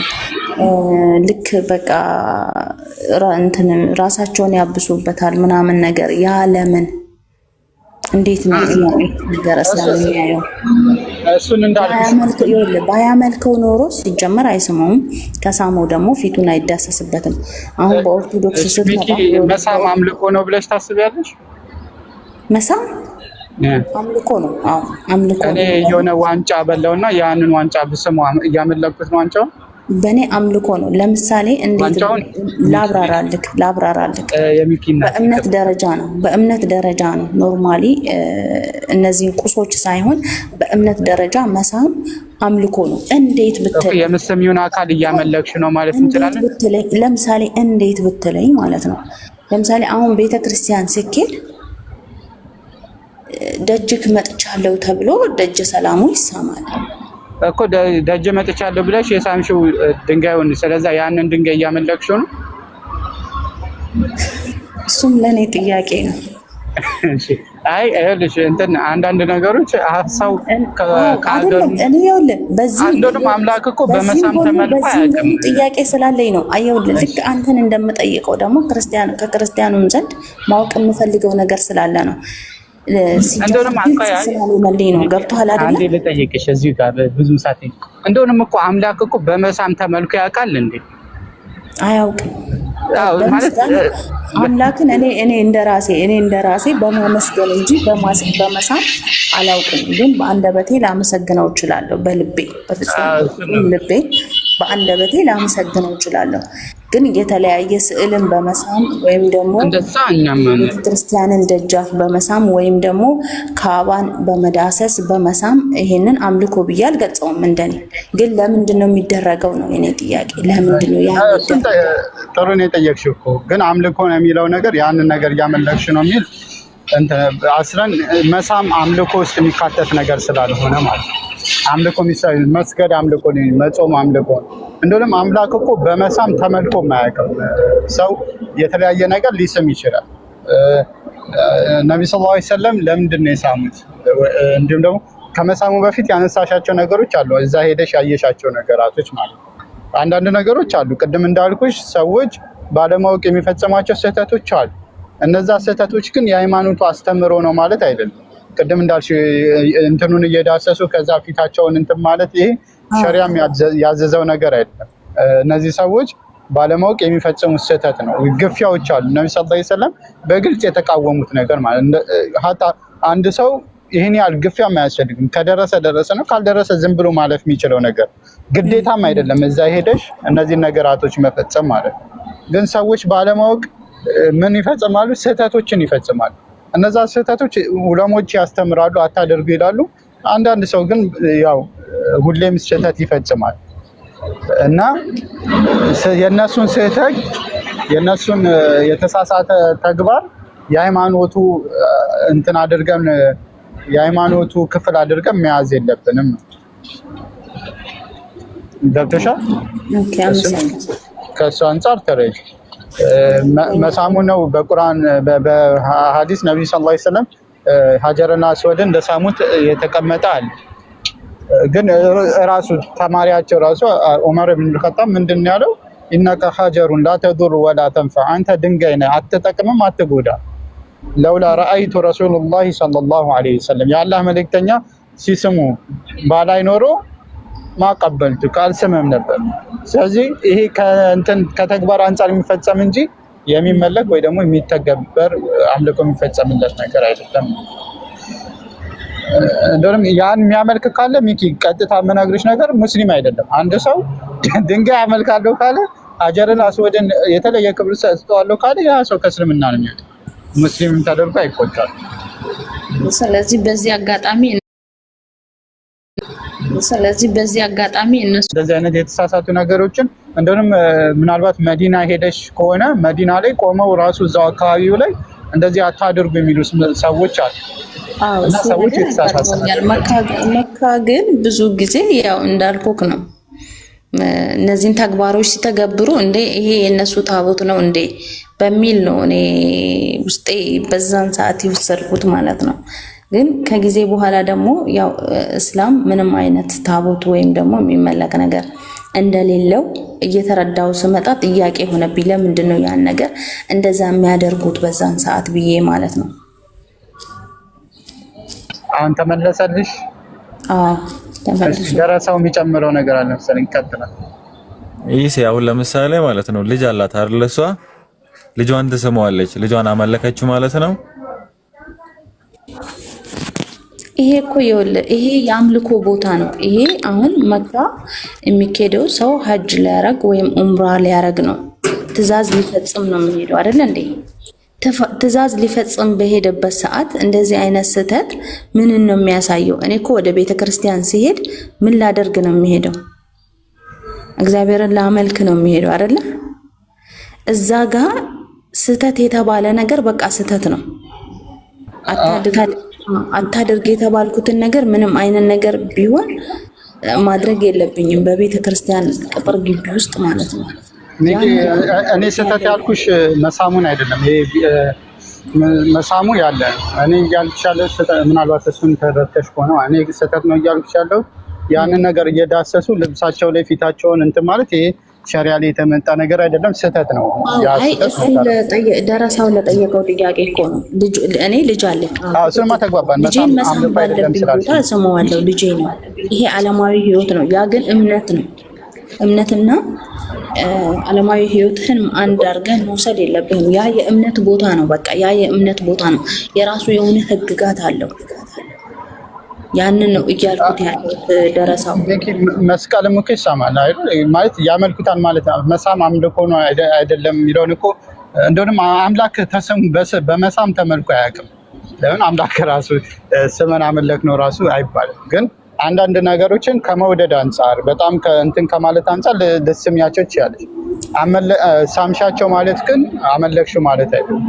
ልክ በቃ እንትን ራሳቸውን ያብሱበታል ምናምን ነገር ያ ለምን እንዴት ነው ነገር እስላም የሚያየው? እሱን እንዳልኩሽ ባያመልከው ኖሮ ሲጀመር አይስመውም። ከሳመው ደግሞ ፊቱን አይዳሰስበትም። አሁን በኦርቶዶክስ ስትመጣ መሳም አምልኮ ነው ብለሽ ታስቢያለሽ? መሳም አምልኮ ነው። አዎ አምልኮ ነው። እኔ የሆነ ዋንጫ በላውና ያንን ዋንጫ ብስመው እያመለኩት ነው ዋንጫው በእኔ አምልኮ ነው። ለምሳሌ እንዴት ላብራራልክ በእምነት ደረጃ ነው ኖርማሊ እነዚህን ቁሶች ሳይሆን በእምነት ደረጃ መሳም አምልኮ ነው። እንዴት ብትለኝ የምትሰሚውን አካል እያመለክሽ ነው ማለት እንችላለን። ለምሳሌ እንዴት ብትለኝ ማለት ነው። ለምሳሌ አሁን ቤተክርስቲያን ስኬድ ደጅክ መጥቻለሁ ተብሎ ደጀ ሰላሙ ይሳማል እኮ ደጅ መጥቻለሁ ብለሽ የሳምሽው ድንጋዩን ስለዛ ያንን ድንጋይ እያመለክሽው ነው። እሱም ለኔ ጥያቄ ነው። እሺ አይ አይልሽ እንትን አንዳንድ ነገሮች ሐሳው አይደለም። እኔ ይኸውልህ በዚህ አንዱንም አምላክ እኮ በመሳም ተመልኮ አያውቅም ጥያቄ ስላለኝ ነው። አይኸውልህ ልክ አንተን እንደምጠይቀው ደግሞ ከክርስቲያኑም ዘንድ ማወቅ የምፈልገው ነገር ስላለ ነው። እንደውም ስላልሆነልኝ ነው። ገብቶሃል አይደል? አንዴ ልጠይቅሽ እዚህ ጋር ብዙ ሰዓት እንደውም እኮ አምላክ እኮ በመሳም ተመልኮ ያውቃል እንዴ? አያውቅም። ማለት አምላክን እኔ እንደራሴ በማመስገን እንጂ በመሳም አላውቅም። ግን በአንደበቴ ላመሰግነው እችላለሁ። በፍጹም ልቤ በአንደበቴ ላመሰግነው እችላለሁ። ግን የተለያየ ስዕልን በመሳም ወይም ደግሞ ቤተክርስቲያንን ደጃፍ በመሳም ወይም ደግሞ ካባን በመዳሰስ በመሳም ይሄንን አምልኮ ብዬ አልገልጸውም። እንደኔ ግን ለምንድን ነው የሚደረገው ነው የኔ ጥያቄ። ለምንድን ነው ጥሩ ነው የጠየቅሽው እኮ። ግን አምልኮ ነው የሚለው ነገር ያንን ነገር እያመለክሽ ነው የሚል አስረን መሳም አምልኮ ውስጥ የሚካተት ነገር ስላልሆነ ማለት ነው። አምልኮ መስገድ አምልኮ ነው፣ መጾም አምልኮ ነው። እንደውም አምላክ እኮ በመሳም ተመልኮ የማያውቅም። ሰው የተለያየ ነገር ሊስም ይችላል። ነቢ ሰለላሁ ዐለይሂ ወሰለም ለምንድን ነው የሳሙት? እንዲሁም ደግሞ ከመሳሙ በፊት ያነሳሻቸው ነገሮች አሉ፣ እዛ ሄደሽ ያየሻቸው ነገራቶች ማለት ነው። አንዳንድ ነገሮች አሉ፣ ቅድም እንዳልኩሽ ሰዎች ባለማወቅ የሚፈጽሟቸው ስህተቶች አሉ። እነዛ ስህተቶች ግን የሃይማኖቱ አስተምሮ ነው ማለት አይደለም። ቅድም እንዳልሽ እንትኑን እየዳሰሱ ከዛ ፊታቸውን እንትን ማለት ይሄ ሸሪዓም ያዘዘው ነገር አይደለም። እነዚህ ሰዎች ባለማወቅ የሚፈጽሙት ስህተት ነው። ግፊያዎች አሉ። ነብዩ ሰለላሁ ዐለይሂ ወሰለም በግልጽ የተቃወሙት ነገር ማለት ሀታ አንድ ሰው ይሄን ያህል ግፊያም አያስፈልግም። ከደረሰ ደረሰ ነው፣ ካልደረሰ ዝም ብሎ ማለፍ የሚችለው ነገር ግዴታም አይደለም። እዛ ሄደሽ እነዚህን ነገራቶች መፈጸም ማለት ነው። ግን ሰዎች ባለማወቅ ምን ይፈጽማሉ? ስህተቶችን ይፈጽማሉ። እነዛ ስህተቶች ዑለሞች ያስተምራሉ፣ አታደርጉ ይላሉ። አንዳንድ ሰው ግን ያው ሁሌም ስህተት ይፈጽማል እና የነሱን ስህተት የነሱን የተሳሳተ ተግባር የሃይማኖቱ እንትን አድርገን የሃይማኖቱ ክፍል አድርገን መያዝ የለብንም። ገብቶሻል? ከእሱ አንጻር ተረጅ መሳሙ ነው። በቁርአን በሐዲስ ነብዩ ሰለላሁ ዐለይሂ ወሰለም ሀጀርና አስወድን እንደሳሙት የተቀመጠ አለ። ግን ራሱ ተማሪያቸው ራሱ ዑመር ኢብኑ ኸጣብ ምንድን ያለው? ኢነከ ሀጀሩን ላ ተዱር ወላ ተንፈዕ፣ አንተ ድንጋይ ነህ አትጠቅምም አትጎዳ። ለውላ ረአይቱ ረሱሉላሂ ሰለላሁ ዐለይሂ ወሰለም፣ የአላህ መልእክተኛ ሲስሙ ባላይ ኖሮ ማቀበልቱ ካልስምም ነበር። ስለዚህ ይሄ ከተግባር አንጻር የሚፈጸም እንጂ የሚመለክ ወይ ደግሞ የሚተገበር አምልኮ የሚፈጸምለት ነገር አይደለም። እንደውም ያን የሚያመልክ ካለ ሚኪ ቀጥታ የምነግርሽ ነገር ሙስሊም አይደለም። አንድ ሰው ድንጋይ አመልካለሁ ካለ ሀጀርን አስወድን የተለየ ክብር ሰጥቷለሁ ካለ ያ ሰው ከእስልምና ነው የሚወጣው፣ ሙስሊም ተደርጎ አይቆጠርም። ስለዚህ በዚህ አጋጣሚ እነሱ እንደዚህ አይነት የተሳሳቱ ነገሮችን እንደውም ምናልባት መዲና ሄደሽ ከሆነ መዲና ላይ ቆመው ራሱ እዛው አካባቢው ላይ እንደዚህ አታድርጉ የሚሉ ሰዎች አሉ። እና ሰዎች የተሳሳቱ መካ ግን ብዙ ጊዜ ያው እንዳልኩክ ነው። እነዚህን ተግባሮች ሲተገብሩ እንዴ ይሄ የነሱ ታቦት ነው እንዴ በሚል ነው እኔ ውስጤ በዛን ሰዓት ይወሰድኩት ማለት ነው። ግን ከጊዜ በኋላ ደግሞ ያው እስላም ምንም አይነት ታቦት ወይም ደግሞ የሚመለክ ነገር እንደሌለው እየተረዳው ስመጣ ጥያቄ ሆነብኝ። ለምንድን ነው ያን ነገር እንደዛ የሚያደርጉት በዛን ሰዓት ብዬ ማለት ነው። አሁን ተመለሰልሽ? አዎ ተመለሰ። ደረሰው የሚጨምረው ነገር አለ መሰለኝ። ይቀጥላል። ይሄ አሁን ለምሳሌ ማለት ነው ልጅ አላት አይደል? እሷ ልጇን ትስመዋለች። ልጇን አመለከችው ማለት ነው። ይሄ እኮ ይሄ የአምልኮ ቦታ ነው። ይሄ አሁን መካ የሚኬደው ሰው ሀጅ ሊያረግ ወይም ኡምራ ሊያረግ ነው። ትእዛዝ ሊፈጽም ነው የሚሄደው አይደል እንዴ? ትእዛዝ ሊፈጽም በሄደበት ሰዓት እንደዚህ አይነት ስህተት ምንን ነው የሚያሳየው? እኔ እኮ ወደ ቤተ ክርስቲያን ሲሄድ ምን ላደርግ ነው የሚሄደው? እግዚአብሔርን ላመልክ ነው የሚሄደው አይደለ? እዛ ጋር ስህተት የተባለ ነገር በቃ ስህተት ነው። አታድርግ የተባልኩትን ነገር ምንም አይነት ነገር ቢሆን ማድረግ የለብኝም በቤተ ክርስቲያን ቅጥር ግቢ ውስጥ ማለት ነው። እኔ ስህተት ያልኩሽ መሳሙን አይደለም። ይሄ መሳሙ ያለ እኔ እያልኩሽ ያለው ምናልባት እሱን ተረድተሽ ከሆነ እኔ ስህተት ነው እያልኩሽ ያለው ያንን ነገር እየዳሰሱ ልብሳቸው ላይ ፊታቸውን እንትን ማለት ይሄ ሸሪያ ላይ የተመጣ ነገር አይደለም፣ ስህተት ነው። አይ እሱ ደረሳው ለጠየቀው ጥያቄ እኮ ነው። እኔ ልጅ አለኝ። እሱማ ተግባባን። ልጄን መሳም ባለብኝ ቦታ እሰማዋለሁ። ልጄ ነው። ይሄ ዓለማዊ ህይወት ነው። ያ ግን እምነት ነው። እምነትና ዓለማዊ ህይወትህን አንድ አድርገህ መውሰድ የለብህም። ያ የእምነት ቦታ ነው። በቃ ያ የእምነት ቦታ ነው። የራሱ የሆነ ህግጋት አለው። ያንን ነው እያልኩት ያለሁት። ደረሳው መስቀልም እኮ ይሳማል አይደል? ማለት ያመልኩታል ማለት ነው። መሳም አምልኮ ነው አይደለም የሚለውን እኮ እንደውም አምላክ ተስም በመሳም ተመልኮ አያውቅም። ለምን አምላክ ራሱ ስመን አመለክ ነው ራሱ አይባልም። ግን አንዳንድ ነገሮችን ከመውደድ አንጻር በጣም እንትን ከማለት አንጻር ልስሚያቸው ይችላል። ሳምሻቸው ማለት ግን አመለክሽው ማለት አይደለም።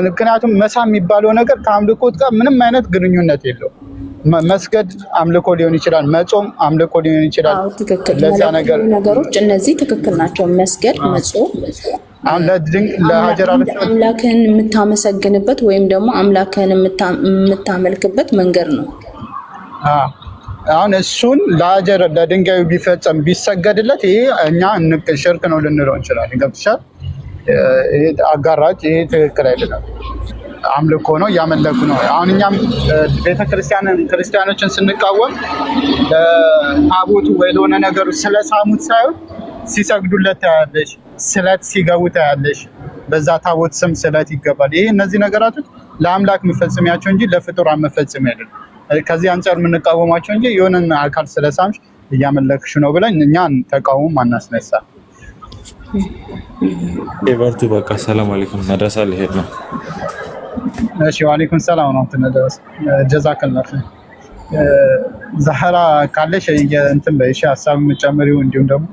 ምክንያቱም መሳም የሚባለው ነገር ከአምልኮት ጋር ምንም አይነት ግንኙነት የለውም። መስገድ አምልኮ ሊሆን ይችላል፣ መጾም አምልኮ ሊሆን ይችላል። አዎ ትክክል። ለዛ ነገሮች እነዚህ ትክክል ናቸው። መስገድ፣ መጾም አሁን ለሀጀር አምላክህን የምታመሰግንበት ወይም ደግሞ አምላክህን የምታመልክበት መንገድ ነው። አሁን እሱን ለሀጀር ለድንጋዩ ቢፈጸም ቢሰገድለት ይሄ እኛ ሽርክ ነው ልንለው እንችላለን። ገብቶሻል? ይሄ አጋራጭ፣ ይሄ ትክክል አይደለም። አምልኮ ነው፣ እያመለኩ ነው። አሁን እኛም ክርስቲያኖችን ስንቃወም ለታቦቱ ወይ ለሆነ ነገሩ ስለሳሙት ሳይሆን ሲሰግዱለት ታያለሽ፣ ስለት ሲገቡ ታያለሽ። በዛ ታቦት ስም ስለት ይገባል። ይሄ እነዚህ ነገራቶች ለአምላክ መፈጸሚያቸው እንጂ ለፍጡራን መፈጸሚያ አይደለም። ከዚህ አንጻር የምንቃወማቸው እንጂ የሆነን አካል ስለሳምሽ እያመለክሽ ነው ብለን እኛን ተቃውሞ አናስነሳ። በርቱ። በቃ ሰላም አለይኩም። መድረሳ ልሄድ ነው። እሺ ወአለይኩም ሰላም ነው። ተነደረስ ጀዛከላህ ዛህራ ካለሽ እንትን በእሺ ሀሳብ የምጨምሪው እንዲሁም ደግሞ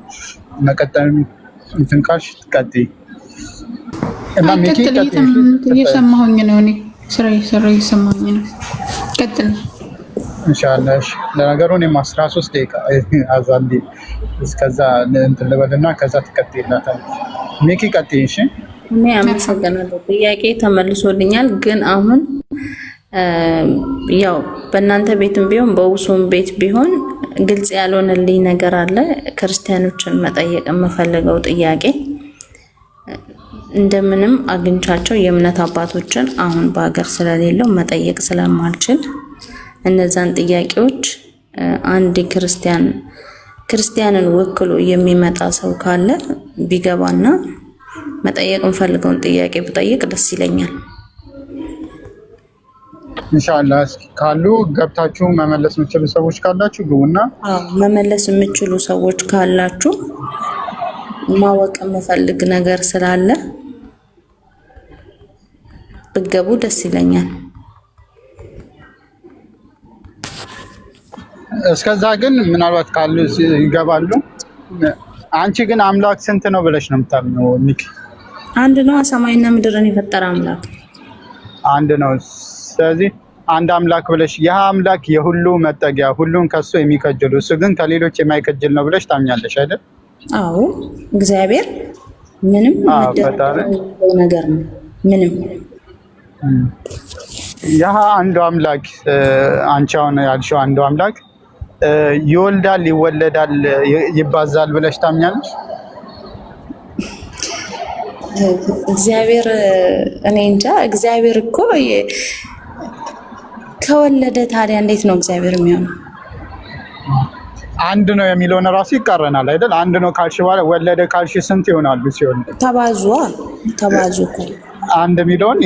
መቀጠል እንትን ካልሽ ትቀጥይ እና ሚኪ እየሰማሁኝ ነው። እኔ ስራ እየሰማሁኝ ነው። ቀጥል ኢንሻአላህ። ለነገሩ እኔም 13 ደቂቃ አዛንዲ እስከዛ እንትን ልበልና ከዛ ትቀጥይላታል። ሚኪ ቀጥይ። እሺ እኔ አመሰግናለሁ። ጥያቄ ተመልሶልኛል። ግን አሁን ያው በእናንተ ቤትም ቢሆን በውሱም ቤት ቢሆን ግልጽ ያልሆነልኝ ነገር አለ። ክርስቲያኖችን መጠየቅ የምፈልገው ጥያቄ እንደምንም አግኝቻቸው የእምነት አባቶችን አሁን በሀገር ስለሌለው መጠየቅ ስለማልችል እነዛን ጥያቄዎች አንድ ክርስቲያንን ወክሎ የሚመጣ ሰው ካለ ቢገባና መጠየቅ እንፈልገውን ጥያቄ ብጠይቅ ደስ ይለኛል። ኢንሻአላህ ካሉ ገብታችሁ መመለስ የምትችሉ ሰዎች ካላችሁ ግቡና መመለስ የምትችሉ ሰዎች ካላችሁ ማወቅ የምፈልግ ነገር ስላለ ብገቡ ደስ ይለኛል። እስከዛ ግን ምናልባት ካሉ ይገባሉ። አንቺ ግን አምላክ ስንት ነው ብለሽ ነው የምታምነው ኒክ? አንድ ነው። ሰማይና ምድርን የፈጠረ አምላክ አንድ ነው። ስለዚህ አንድ አምላክ ብለሽ ያ አምላክ የሁሉ መጠጊያ፣ ሁሉን ከሱ የሚከጅሉ እሱ ግን ከሌሎች የማይከጅል ነው ብለሽ ታምኛለሽ አይደል? አዎ እግዚአብሔር ምንም ነገር ነው። ምንም ያ አንዱ አምላክ አንቺ አሁን ያልሽው አንዱ አምላክ ይወልዳል፣ ይወለዳል፣ ይባዛል ብለሽ ታምኛለሽ? እግዚአብሔር እኔ እንጃ። እግዚአብሔር እኮ ከወለደ ታዲያ እንዴት ነው እግዚአብሔር የሚሆነው? አንድ ነው የሚለውን ራሱ ይቃረናል አይደል? አንድ ነው ካልሽ በኋላ ወለደ ካልሽ ስንት ይሆናሉ ሲሆን? ተባዙ እኮ አንድ የሚለውን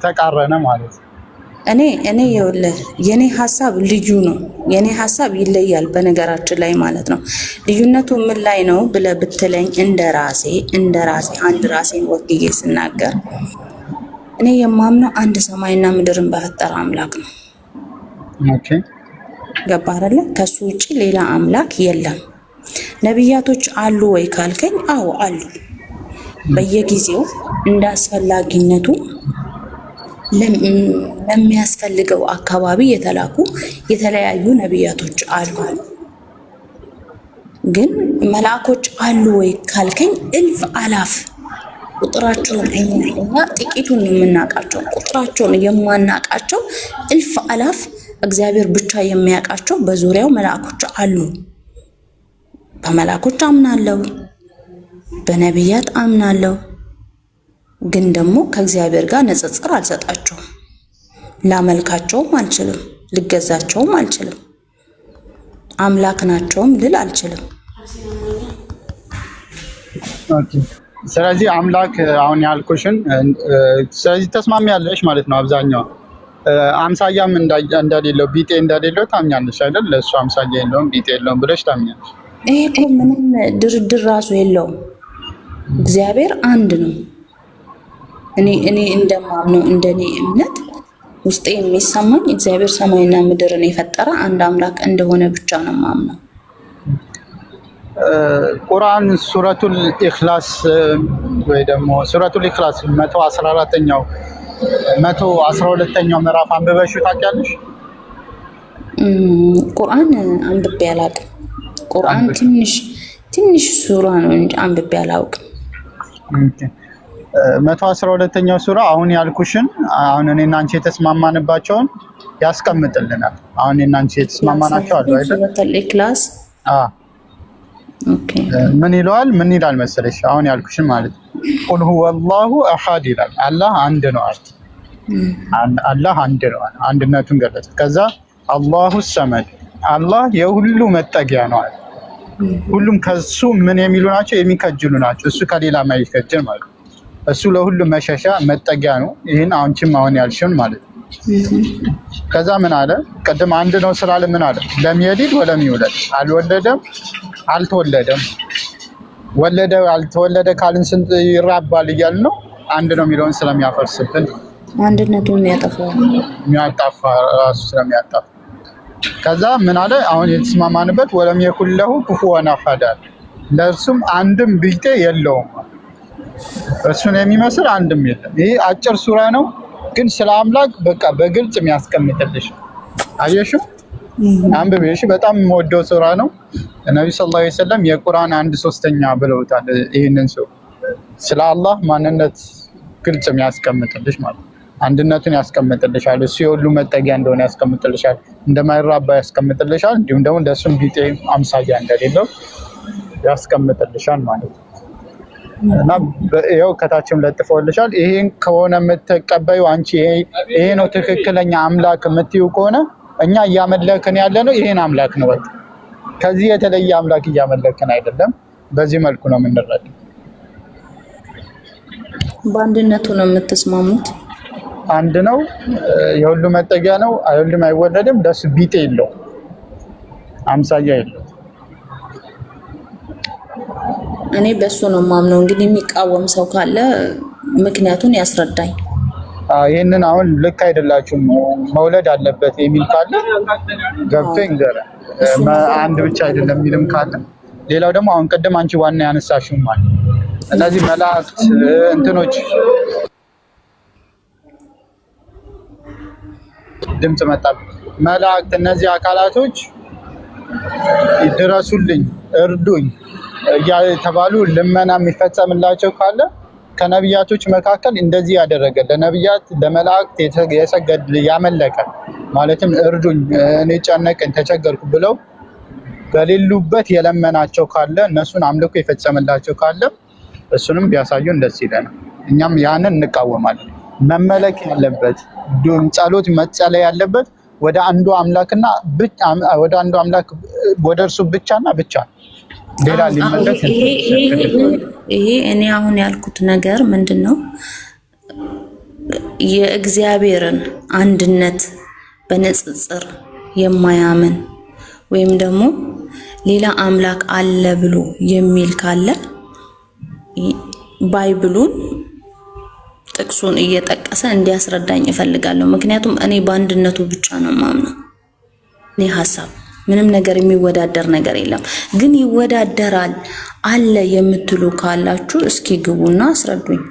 ተቃረነ ማለት ነው። እኔ ይኸውልህ የኔ ሀሳብ ልዩ ነው። የኔ ሀሳብ ይለያል በነገራችን ላይ ማለት ነው። ልዩነቱ ምን ላይ ነው ብለህ ብትለኝ እንደራሴ አንድ ራሴን ወክዬ ስናገር እኔ የማምነው አንድ ሰማይና ምድርን በፈጠረ አምላክ ነው። ኦኬ ገባህ አይደለ? ከሱ ውጪ ሌላ አምላክ የለም። ነቢያቶች አሉ ወይ ካልከኝ አዎ አሉ። በየጊዜው እንደ አስፈላጊነቱ ለሚያስፈልገው አካባቢ የተላኩ የተለያዩ ነቢያቶች አሉ። ግን መልአኮች አሉ ወይ ካልከኝ እልፍ አላፍ ቁጥራቸውን እኛ ጥቂቱን የምናውቃቸው ቁጥራቸውን የማናውቃቸው እልፍ አላፍ እግዚአብሔር ብቻ የሚያውቃቸው በዙሪያው መልአኮች አሉ። በመልአኮች አምናለሁ፣ በነቢያት አምናለሁ። ግን ደግሞ ከእግዚአብሔር ጋር ንጽጽር አልሰጣቸውም። ላመልካቸውም አልችልም፣ ልገዛቸውም አልችልም፣ አምላክ ናቸውም ልል አልችልም። ኦኬ ስለዚህ አምላክ አሁን ያልኩሽን ስለዚህ ተስማሚያለሽ ማለት ነው። አብዛኛው አምሳያም እንደሌለው ቢጤ እንደሌለው ታምኛለሽ አይደል? ለእሱ አምሳያ የለውም ቢጤ የለውም ብለሽ ታምኛለሽ። ይሄ እኮ ምንም ድርድር ራሱ የለውም። እግዚአብሔር አንድ ነው። እኔ እንደማምነው እንደኔ እምነት ውስጤ የሚሰማኝ እግዚአብሔር ሰማይና ምድርን የፈጠረ አንድ አምላክ እንደሆነ ብቻ ነው ማምነው። ቁርአን ሱረቱል ኢኽላስ ወይ ደግሞ ሱረቱል ኢኽላስ 114ኛው 112ኛው ምዕራፍ አንብበሽው ታውቂያለሽ? ቁርአን አንብቤ አላውቅም። ቁርአን ትንሽ ሱራ ነው እንጂ አንብቤ አላውቅም። 112ኛው ሱራ አሁን ያልኩሽን አሁን እኔና አንቺ የተስማማንባቸውን ያስቀምጥልናል። አሁን እኔና አንቺ የተስማማናቸው አሉ አይደል? ሱረቱል ኢኽላስ ኦኬ። ምን ይለዋል? ምን ይላል መሰለሽ? አሁን ያልኩሽን ማለት ቁል ሁወላሁ አሐድ ይላል። አላህ አንድ ነው አለ። አላህ አንድ ነው፣ አንድነቱን ገለጸ። ከዛ አላሁ ሰመድ አላህ የሁሉ መጠጊያ ነው አለ። ሁሉም ከሱ ምን የሚሉ ናቸው? የሚከጅሉ ናቸው። እሱ ከሌላ ማይከጅል ማለት ነው። እሱ ለሁሉ መሸሻ መጠጊያ ነው። ይሄን አንቺም አሁን ያልሽውን ማለት ነው። ከዛ ምን አለ? ቀደም አንድ ነው ስላለ ምን አለ? ለም የሊድ ወለም ይውለድ፣ አልወለደም አልተወለደም። ወለደ አልተወለደ ካልን ስንት ይራባል እያልን ነው። አንድ ነው የሚለውን ስለሚያፈርስብን አንድነቱን የሚያጠፋ ራሱ ስለሚያጠፋ። ከዛ ምን አለ? አሁን የተስማማንበት ወለም የኩን ለሁ ኩፉወን አሐድ፣ ለእርሱም አንድም ቢጤ የለውም፣ እሱን የሚመስል አንድም የለም። ይሄ አጭር ሱራ ነው፣ ግን ስለ አምላክ በቃ በግልጽ የሚያስቀምጥልሽ። አየሽው? አንብቤሽ በጣም የምወደው ሱራ ነው። ነብዩ ሰለላሁ ዐለይሂ ወሰለም የቁርአን 1/3 ብለውታል። ይሄንን ሰው ስለ አላህ ማንነት ግልጽ የሚያስቀምጥልሽ ማለት አንድነቱን ያስቀምጥልሻል። እሱ የሁሉ መጠጊያ እንደሆነ ያስቀምጥልሻል፣ እንደማይራባ ያስቀምጥልሻል። እንዲሁም ደግሞ ለሱም ቢጤ አምሳያ እንደሌለው ያስቀምጥልሻል ማለት ነው። እና ይኸው ከታችም ለጥፈውልሻል። ይሄን ከሆነ የምትቀበዩ አንቺ ይሄ ነው ትክክለኛ አምላክ የምትይው ከሆነ እኛ እያመለክን ያለ ነው ይሄን አምላክ ነው። በቃ ከዚህ የተለየ አምላክ እያመለክን አይደለም። በዚህ መልኩ ነው የምንረዳው። በአንድነቱ ነው የምትስማሙት? አንድ ነው፣ የሁሉ መጠጊያ ነው፣ አይወልድም አይወለድም፣ ለሱ ቢጤ የለው፣ አምሳያ የለው። እኔ በሱ ነው የማምነው። እንግዲህ የሚቃወም ሰው ካለ ምክንያቱን ያስረዳኝ። ይህንን አሁን ልክ አይደላችሁም መውለድ አለበት የሚል ካለ ገብቶ ይንገረ። አንድ ብቻ አይደለም የሚልም ካለ ሌላው ደግሞ አሁን ቅድም አንቺ ዋና ያነሳሽው ማለት እነዚህ መላእክት እንትኖች ድምጽ መጣብኝ። መላእክት እነዚህ አካላቶች ይድረሱልኝ እርዱኝ እያተባሉ ልመና የሚፈጸምላቸው ካለ ከነቢያቶች መካከል እንደዚህ ያደረገ ለነቢያት ለመላእክት የሰገድ ያመለከ ማለትም እርዱኝ እኔ ጨነቀኝ ተቸገርኩ ብለው በሌሉበት የለመናቸው ካለ እነሱን አምልኮ የፈጸመላቸው ካለ እሱንም ቢያሳዩን ደስ ይለናል። እኛም ያንን እንቃወማለን። መመለክ ያለበት ጸሎት መጸለይ ያለበት ወደ አንዱ አምላክና ወደ አንዱ አምላክ ወደ እርሱ ብቻና ብቻ ሌላ ሊመለክ ይሄ እኔ አሁን ያልኩት ነገር ምንድነው? የእግዚአብሔርን አንድነት በንጽጽር የማያምን ወይም ደግሞ ሌላ አምላክ አለ ብሎ የሚል ካለ ባይብሉን ጥቅሱን እየጠቀሰ እንዲያስረዳኝ እፈልጋለሁ። ምክንያቱም እኔ በአንድነቱ ብቻ ነው የማምነው። እኔ ሐሳብ ምንም ነገር የሚወዳደር ነገር የለም። ግን ይወዳደራል አለ የምትሉ ካላችሁ እስኪ ግቡና አስረዱኝ።